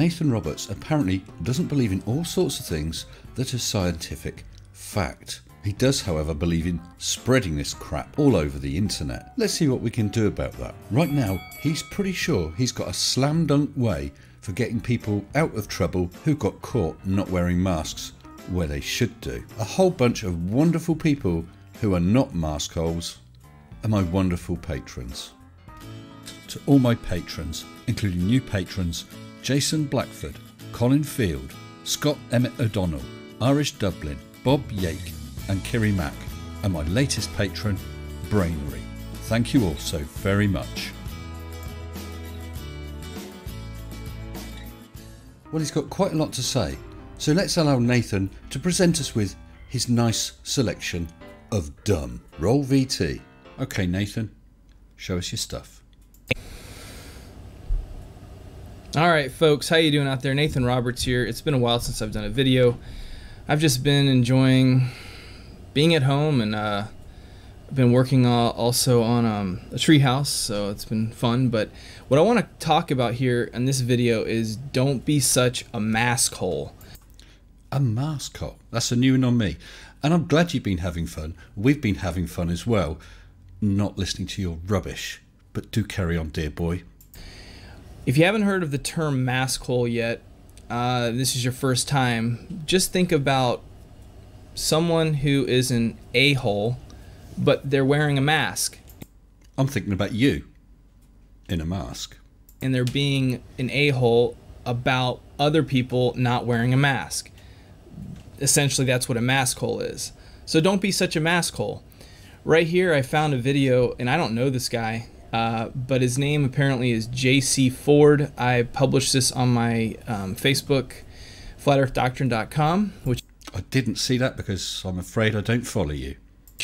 Nathan Roberts apparently doesn't believe in all sorts of things that are scientific fact. He does, however, believe in spreading this crap all over the internet. Let's see what we can do about that. Right now, he's pretty sure he's got a slam dunk way for getting people out of trouble who got caught not wearing masks where they should do. A whole bunch of wonderful people who are not maskholes are my wonderful patrons. To all my patrons, including new patrons Jason Blackford, Colin Field, Scott Emmett O'Donnell, Irish Dublin, Bob Yake and Kiri Mack, and my latest patron, Brainery. Thank you all so very much. Well, he's got quite a lot to say, so let's allow Nathan to present us with his nice selection of dumb. Roll VT. Okay, Nathan, show us your stuff. Alright folks, how you doing out there? Nathan Roberts here. It's been a while since I've done a video. I've just been enjoying being at home, and I've been working also on a treehouse, so it's been fun. But what I want to talk about here in this video is don't be such a maskhole. A maskhole? That's a new one on me. And I'm glad you've been having fun. We've been having fun as well, not listening to your rubbish. But do carry on, dear boy. If you haven't heard of the term maskhole yet, this is your first time, just think about someone who is an a-hole, but they're wearing a mask. I'm thinking about you in a mask. And they're being an a-hole about other people not wearing a mask. Essentially, that's what a maskhole is. So don't be such a maskhole. Right here, I found a video, and I don't know this guy, but his name apparently is J.C. Ford. I published this on my Facebook, flatearthdoctrine.com, which I didn't see that because I'm afraid I don't follow you.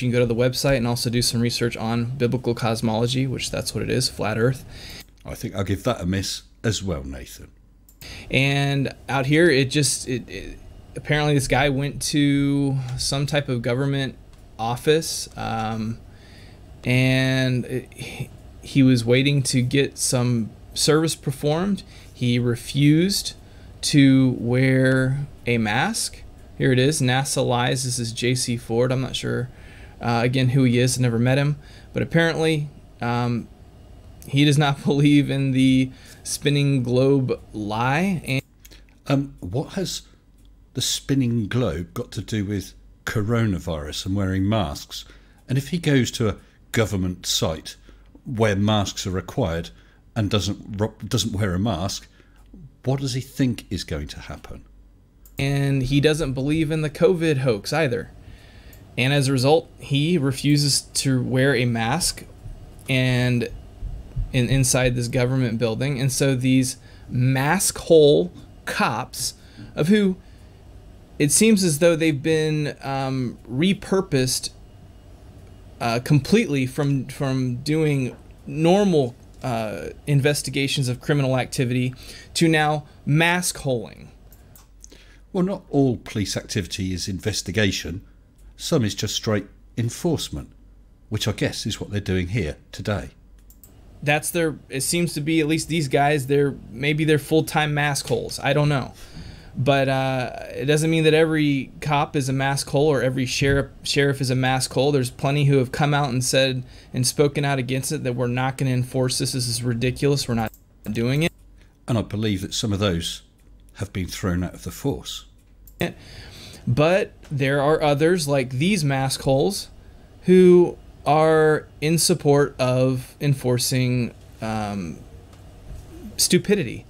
you can go to the website and also do some research on biblical cosmology, which that's what it is, flat earth. I think I'll give that a miss as well, Nathan. And out here, apparently this guy went to some type of government office, and he was waiting to get some service performed. He refused to wear a mask. Here it is, NASA lies. This is J.C. Ford. I'm not sure, again, who he is. I never met him. But apparently, he does not believe in the spinning globe lie. And what has the spinning globe got to do with coronavirus and wearing masks? And if he goes to a government site where masks are required and doesn't wear a mask, what does he think is going to happen? And he doesn't believe in the COVID hoax either. And as a result, he refuses to wear a mask and inside this government building. And so these maskhole cops, of who it seems as though they've been repurposed completely from doing normal investigations of criminal activity to now maskholing. Well, not all police activity is investigation. Some is just straight enforcement, which I guess is what they're doing here today. That's it seems to be, at least these guys, maybe they're full-time maskholes. I don't know. But it doesn't mean that every cop is a maskhole or every sheriff is a maskhole. There's plenty who have come out and said and spoken out against it, that we're not going to enforce this. This is ridiculous. We're not doing it. And I believe that some of those have been thrown out of the force. But there are others, like these maskholes, who are in support of enforcing stupidity.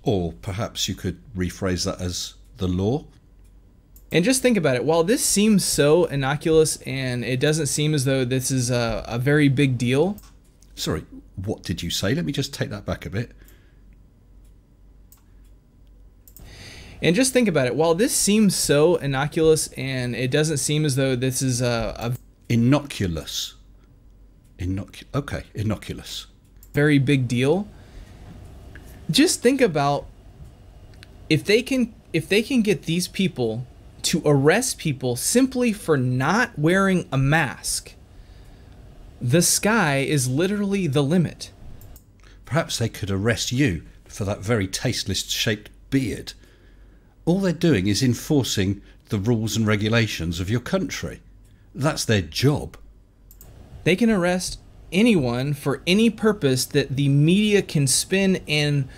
Or perhaps you could rephrase that as the law. And just think about it. While this seems so innocuous and it doesn't seem as though this is a very big deal. Sorry, what did you say? Let me just take that back a bit. And just think about it. While this seems so innocuous and it doesn't seem as though this is a innocuous. Okay, innocuous. Very big deal. Just think about if they can get these people to arrest people simply for not wearing a mask. The sky is literally the limit. Perhaps they could arrest you for that very tasteless shaped beard. All they're doing is enforcing the rules and regulations of your country. That's their job. They can arrest anyone for any purpose that the media can spin and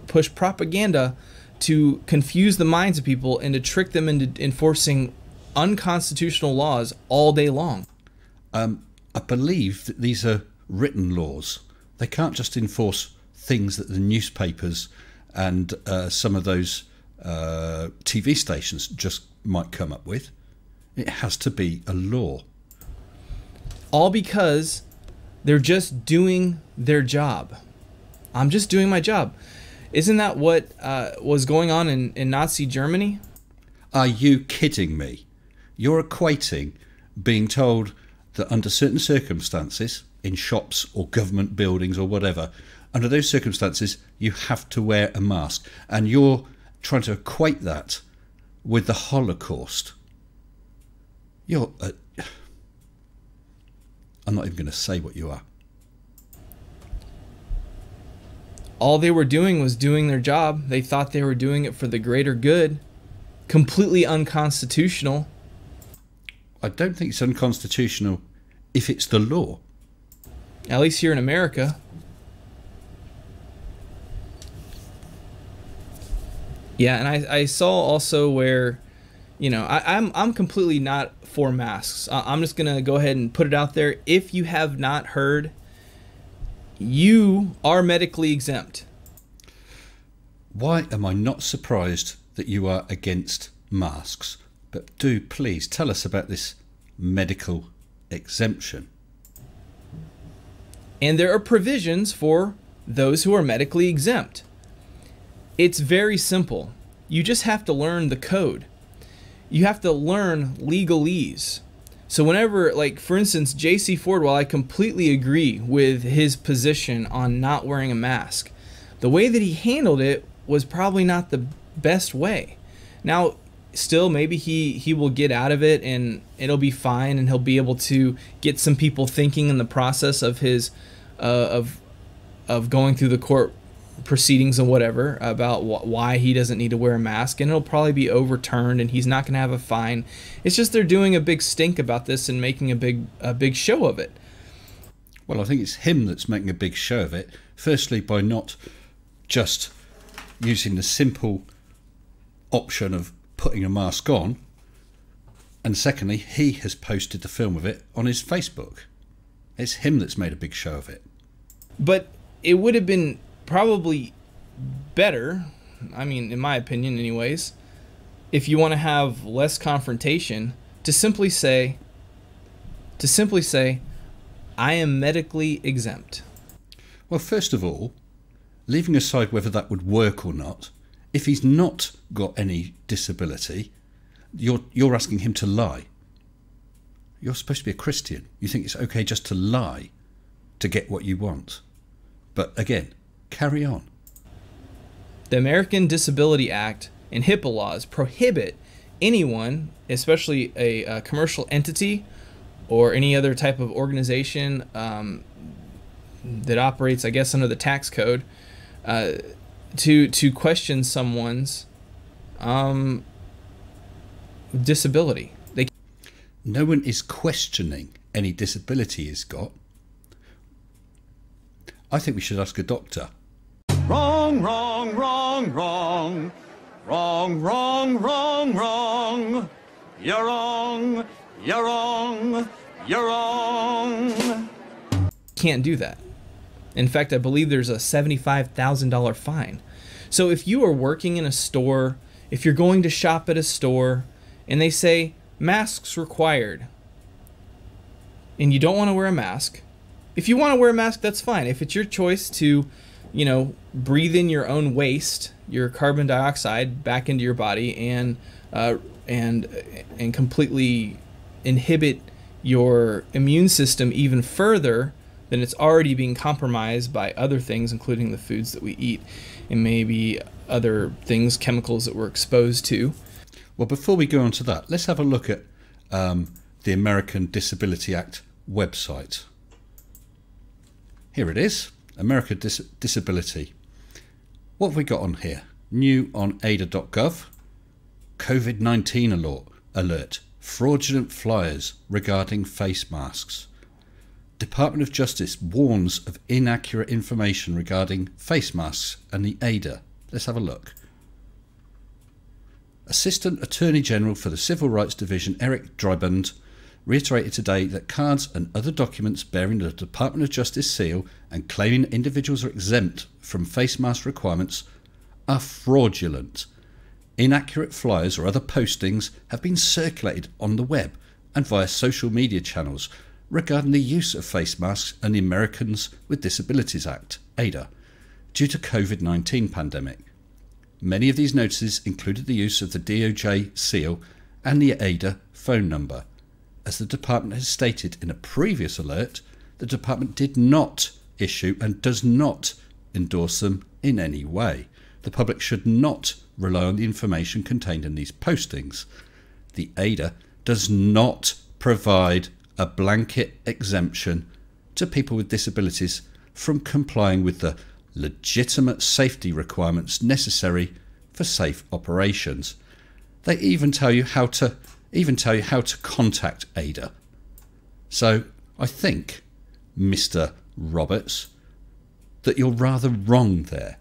push propaganda to confuse the minds of people and to trick them into enforcing unconstitutional laws all day long. I believe that these are written laws. They can't just enforce things that the newspapers and some of those TV stations just might come up with. It has to be a law. All because they're just doing their job. I'm just doing my job. Isn't that what was going on in Nazi Germany? Are you kidding me? You're equating being told that under certain circumstances, in shops or government buildings or whatever, under those circumstances, you have to wear a mask. And you're trying to equate that with the Holocaust. You're... I'm not even going to say what you are. All they were doing was doing their job. They thought they were doing it for the greater good. Completely unconstitutional. I don't think it's unconstitutional if it's the law. At least here in America. Yeah, and I saw also where, you know, I'm completely not for masks. I'm just going to go ahead and put it out there. If you have not heard, you are medically exempt. Why am I not surprised that you are against masks? But do please tell us about this medical exemption. And there are provisions for those who are medically exempt. It's very simple. You just have to learn the code. You have to learn legalese. So whenever, like, for instance, J.C. Ford, while I completely agree with his position on not wearing a mask, the way that he handled it was probably not the best way. Now, still, maybe he will get out of it and it'll be fine, and he'll be able to get some people thinking in the process of his of going through the court proceedings and whatever about why he doesn't need to wear a mask, and it'll probably be overturned and he's not going to have a fine. It's just they're doing a big stink about this and making a big show of it. Well, I think it's him that's making a big show of it. Firstly, by not just using the simple option of putting a mask on, and secondly, he has posted the film of it on his Facebook. It's him that's made a big show of it. But it would have been probably better, I mean, in my opinion anyways, if you want to have less confrontation, to simply say, I am medically exempt. Well, first of all, leaving aside whether that would work or not, if he's not got any disability, you're asking him to lie. You're supposed to be a Christian. You think it's okay just to lie to get what you want. But again, carry on. The American Disability Act and HIPAA laws prohibit anyone, especially a commercial entity or any other type of organization that operates, I guess, under the tax code, to question someone's disability. No one is questioning any disability he's got. I think we should ask a doctor. Wrong, wrong, wrong, wrong. Wrong, wrong, wrong, wrong. You're wrong, you're wrong, you're wrong. Can't do that. In fact, I believe there's a $75,000 fine. So if you are working in a store, if you're going to shop at a store, and they say masks required, and you don't want to wear a mask, if you want to wear a mask, that's fine. If it's your choice to, you know, breathe in your own waste, your carbon dioxide, back into your body and completely inhibit your immune system even further, then it's already being compromised by other things, including the foods that we eat and maybe other things, chemicals that we're exposed to. Well, before we go on to that, let's have a look at the American Disability Act website. Here it is, American Disability. What have we got on here? New on ada.gov. COVID-19 alert. Fraudulent flyers regarding face masks. Department of Justice warns of inaccurate information regarding face masks and the ADA. Let's have a look. Assistant Attorney General for the Civil Rights Division, Eric Drybund, reiterated today that cards and other documents bearing the Department of Justice seal and claiming individuals are exempt from face mask requirements are fraudulent. Inaccurate flyers or other postings have been circulated on the web and via social media channels regarding the use of face masks and the Americans with Disabilities Act, ADA, due to COVID-19 pandemic. Many of these notices included the use of the DOJ seal and the ADA phone number. As the department has stated in a previous alert, the department did not issue and does not endorse them in any way. The public should not rely on the information contained in these postings. The ADA does not provide a blanket exemption to people with disabilities from complying with the legitimate safety requirements necessary for safe operations. They even tell you how to contact ADA. So I think, Mr. Roberts, that you're rather wrong there.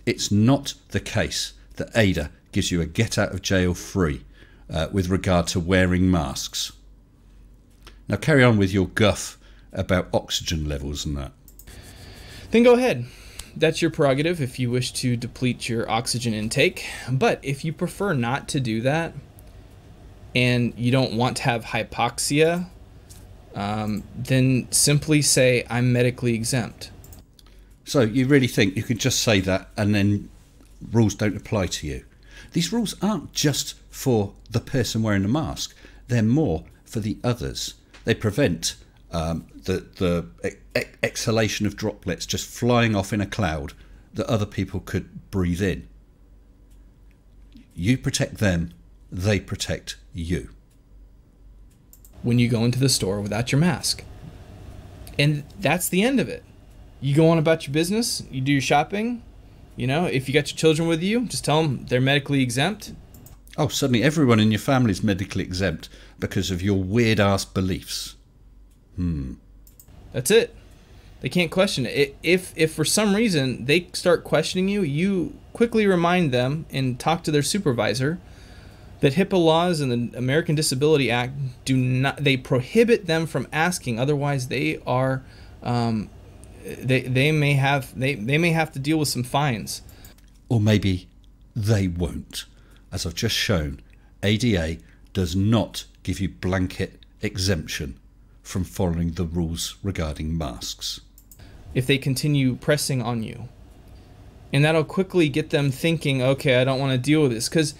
It's not the case that ADA gives you a get out of jail free with regard to wearing masks. Now carry on with your guff about oxygen levels and that. Then go ahead. That's your prerogative if you wish to deplete your oxygen intake. But if you prefer not to do that and you don't want to have hypoxia, then simply say, I'm medically exempt. So you really think you could just say that and then rules don't apply to you? These rules aren't just for the person wearing the mask. They're more for the others. They prevent the exhalation of droplets just flying off in a cloud that other people could breathe in. You protect them, they protect you. When you go into the store without your mask. And that's the end of it. You go on about your business, you do your shopping. You know, if you got your children with you, just tell them they're medically exempt. Oh, suddenly everyone in your family is medically exempt because of your weird-ass beliefs. That's it. They can't question it. If for some reason they start questioning you, you quickly remind them and talk to their supervisor that HIPAA laws and the American Disability Act they prohibit them from asking. Otherwise, they are they may have to deal with some fines. Or maybe they won't. As I've just shown, ADA does not give you blanket exemption from following the rules regarding masks. If they continue pressing on you. And that'll quickly get them thinking, okay, I don't want to deal with this. Because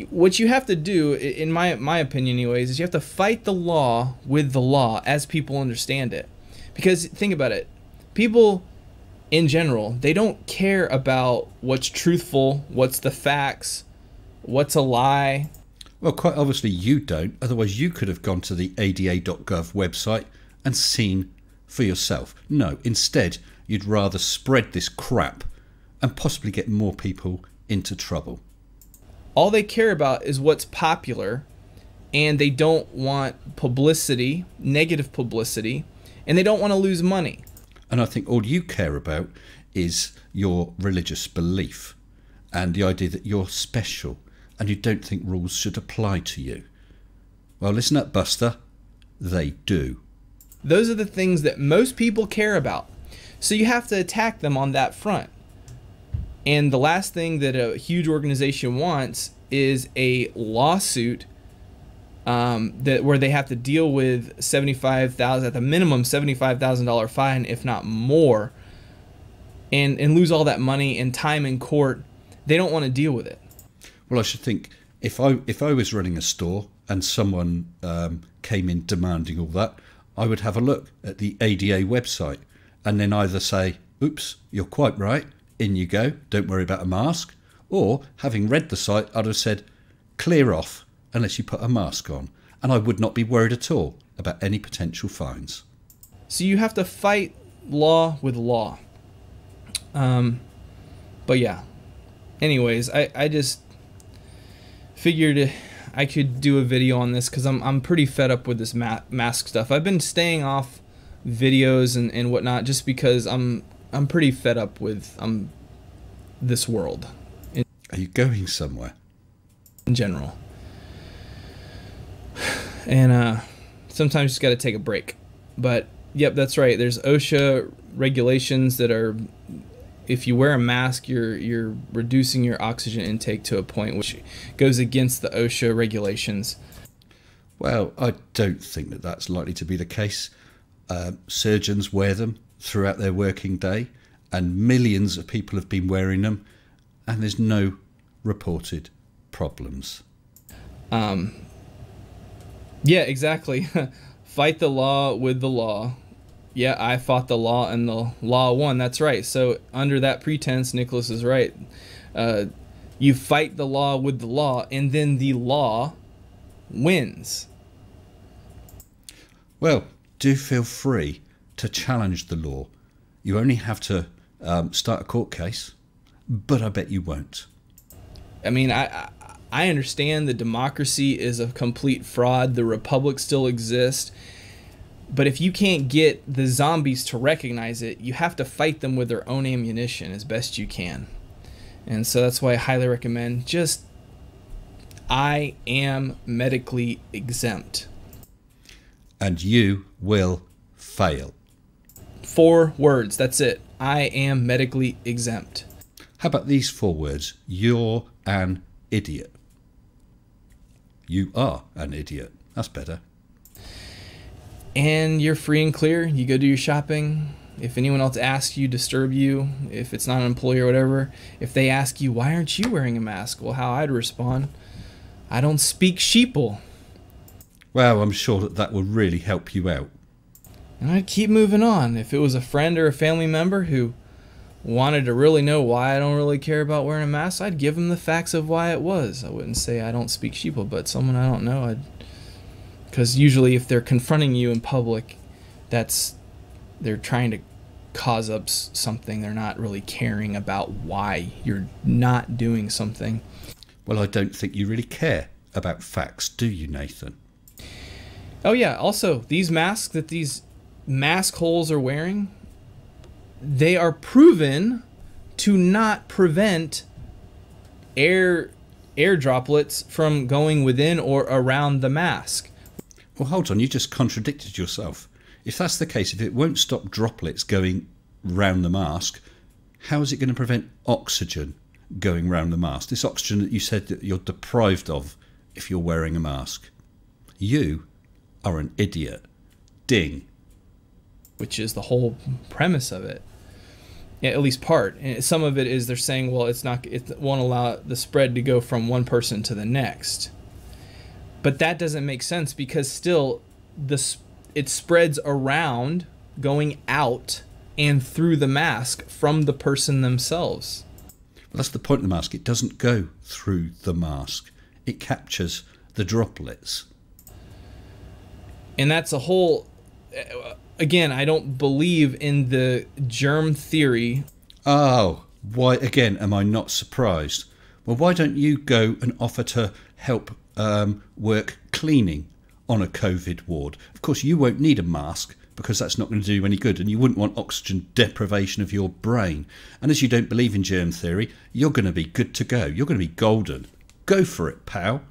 what you have to do, in my opinion anyways, is you have to fight the law with the law as people understand it. Because think about it. People in general, they don't care about what's truthful, what's the facts, what's a lie. Well, quite obviously you don't. Otherwise you could have gone to the ada.gov website and seen for yourself. No, instead you'd rather spread this crap and possibly get more people into trouble. All they care about is what's popular, and they don't want publicity, negative publicity, and they don't want to lose money. And I think all you care about is your religious belief and the idea that you're special and you don't think rules should apply to you. Well, listen up, Buster. They do. Those are the things that most people care about. So you have to attack them on that front. And the last thing that a huge organization wants is a lawsuit where they have to deal with $75,000 at the minimum $75,000 fine, if not more, and lose all that money and time in court. They don't want to deal with it. Well, I should think if I was running a store and someone came in demanding all that, I would have a look at the ADA website and then either say, oops, you're quite right, in you go, don't worry about a mask. Or, having read the site, I'd have said, clear off unless you put a mask on. And I would not be worried at all about any potential fines. So you have to fight law with law. But yeah, anyways, I just figured I could do a video on this because I'm pretty fed up with this mask stuff. I've been staying off videos and whatnot just because I'm pretty fed up with this world. Are you going somewhere? In general. And sometimes you just got to take a break. But yep, that's right. There's OSHA regulations that are, if you wear a mask, you're reducing your oxygen intake to a point which goes against the OSHA regulations. Well, I don't think that that's likely to be the case. Surgeons wear them throughout their working day, and millions of people have been wearing them, and there's no reported problems. Yeah, exactly. Fight the law with the law. Yeah, I fought the law and the law won. That's right. So under that pretense, Nicholas is right. You fight the law with the law, and then the law wins. Well, do feel free to challenge the law. You only have to start a court case, but I bet you won't. I mean, I understand the democracy is a complete fraud. The republic still exists. But if you can't get the zombies to recognize it, you have to fight them with their own ammunition as best you can. And so that's why I highly recommend just, I am medically exempt. And you will fail. 4 words, that's it. I am medically exempt. How about these 4 words? You're an idiot. You are an idiot. That's better. And you're free and clear. You go do your shopping. If anyone else asks you, disturb you, if it's not an employee or whatever, if they ask you, why aren't you wearing a mask? Well, how I'd respond, I don't speak sheeple. Well, I'm sure that will really help you out. And I'd keep moving on. If it was a friend or a family member who wanted to really know why I don't really care about wearing a mask, I'd give them the facts of why it was. I wouldn't say I don't speak sheeple, but someone I don't know, because usually if they're confronting you in public, they're trying to cause up something. They're not really caring about why you're not doing something. Well, I don't think you really care about facts, do you, Nathan? Oh yeah, also, these masks that these Maskholes are wearing, they are proven to not prevent air droplets from going within or around the mask. Well, hold on, you just contradicted yourself. If that's the case, if it won't stop droplets going round the mask, how is it going to prevent oxygen going round the mask? This oxygen that you said that you're deprived of if you're wearing a mask. You are an idiot. Ding. Which is the whole premise of it. Yeah, at least part. And some of it is they're saying, well, it won't allow the spread to go from one person to the next. But that doesn't make sense because still it spreads around, going out and through the mask from the person themselves. Well, that's the point of the mask. It doesn't go through the mask. It captures the droplets. And that's a whole... Again, I don't believe in the germ theory. Oh, why again am I not surprised? Well, why don't you go and offer to help work cleaning on a COVID ward? Of course, you won't need a mask because that's not going to do you any good, and you wouldn't want oxygen deprivation of your brain. And as you don't believe in germ theory, you're going to be good to go. You're going to be golden. Go for it, pal.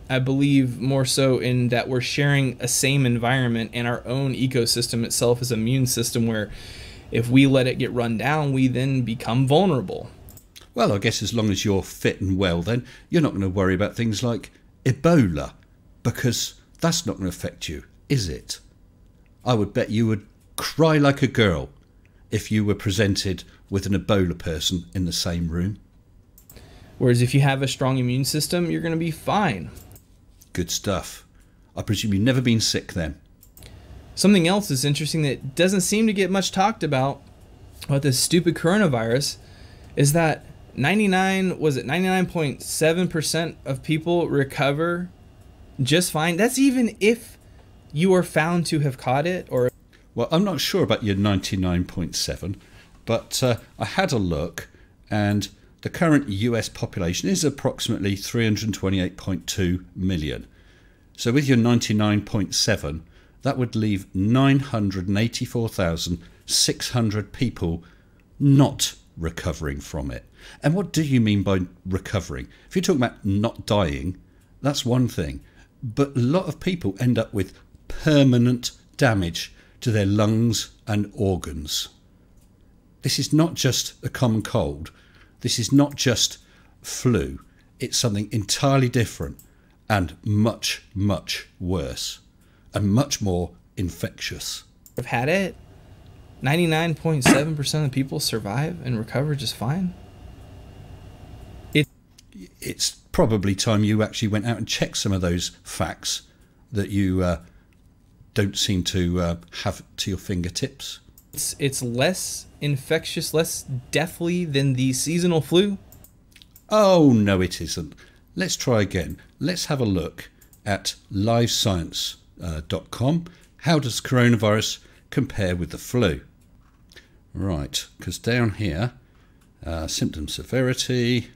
I believe more so in that we're sharing a same environment, and our own ecosystem itself is an immune system where if we let it get run down, we then become vulnerable. Well, I guess as long as you're fit and well, then you're not going to worry about things like Ebola, because that's not going to affect you, is it? I would bet you would cry like a girl if you were presented with an Ebola person in the same room. Whereas if you have a strong immune system, you're going to be fine. Good stuff. I presume you've never been sick then. Something else is interesting that doesn't seem to get much talked about this stupid coronavirus is that 99.7% of people recover just fine. That's even if you are found to have caught it. Or well, I'm not sure about your 99.7, but I had a look, and The current US population is approximately 328.2 million. So with your 99.7, that would leave 984,600 people not recovering from it. And what do you mean by recovering? If you're talking about not dying, that's one thing. But a lot of people end up with permanent damage to their lungs and organs. This is not just a common cold. This is not just flu. It's something entirely different and much, much worse and much more infectious. I've had it. 99.7% of people survive and recover just fine. It's probably time you actually went out and checked some of those facts that you don't seem to have to your fingertips. It's less infectious, less deathly than the seasonal flu. Oh, no, it isn't. Let's try again. Let's have a look at livescience.com. How does coronavirus compare with the flu? Right, because down here, symptom severity,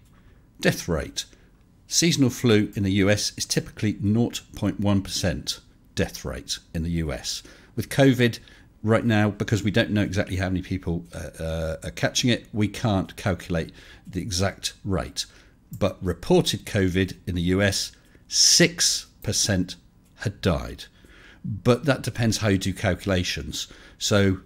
death rate. Seasonal flu in the US is typically 0.1% death rate in the US. With COVID right now, because we don't know exactly how many people are catching it, we can't calculate the exact rate. But reported COVID in the US, 6% had died. But that depends how you do calculations. So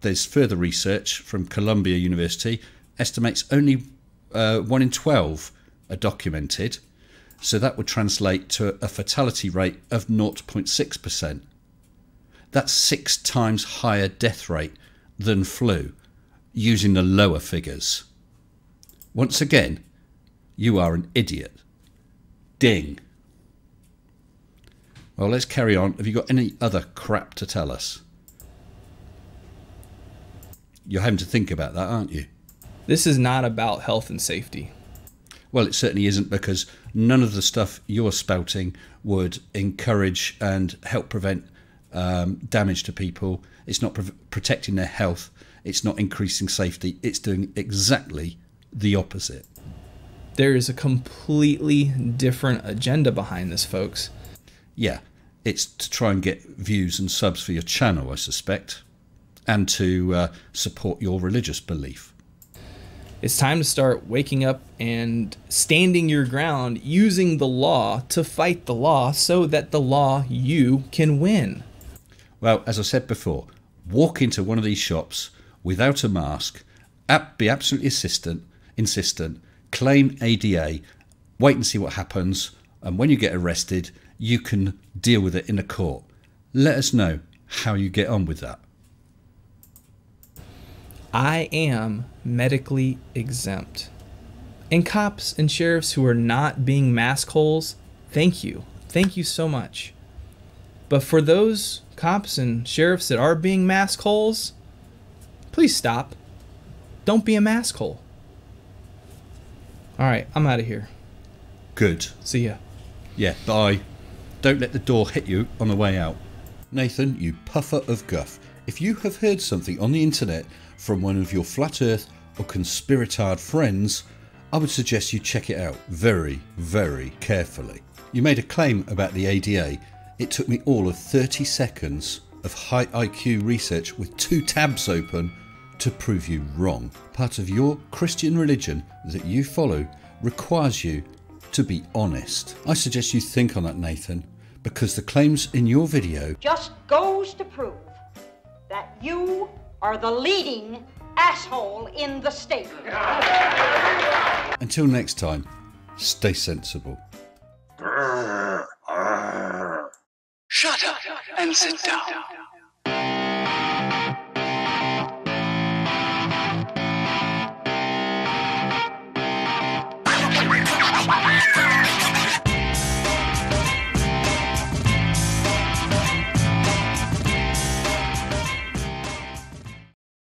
there's further research from Columbia University, estimates only 1 in 12 are documented. So that would translate to a fatality rate of 0.6%. That's 6 times higher death rate than flu, using the lower figures. Once again, you are an idiot. Ding. Well, let's carry on. Have you got any other crap to tell us? You're having to think about that, aren't you? This is not about health and safety. Well, it certainly isn't, because none of the stuff you're spouting would encourage and help prevent damage to people. It's not protecting their health. It's not increasing safety. It's doing exactly the opposite. There is a completely different agenda behind this, folks. Yeah, it's to try and get views and subs for your channel, I suspect, and to support your religious belief. It's time to start waking up and standing your ground, using the law to fight the law so that the law you can win. Well, as I said before, walk into one of these shops without a mask, be absolutely insistent, claim ADA, wait and see what happens, and when you get arrested, you can deal with it in a court. Let us know how you get on with that. I am medically exempt. And cops and sheriffs who are not being maskholes, thank you. Thank you so much. But for those cops and sheriffs that are being maskholes, please stop. Don't be a maskhole. All right, I'm out of here. Good. See ya. Yeah, bye. Don't let the door hit you on the way out. Nathan, you puffer of guff. If you have heard something on the internet from one of your flat earth or conspiritard friends, I would suggest you check it out very, very carefully. You made a claim about the ADA. It took me all of 30 seconds of high IQ research with 2 tabs open to prove you wrong. Part of your Christian religion that you follow requires you to be honest. I suggest you think on that, Nathan, because the claims in your video just goes to prove that you are the leading asshole in the state. Until next time, stay sensible. Shut up and sit down.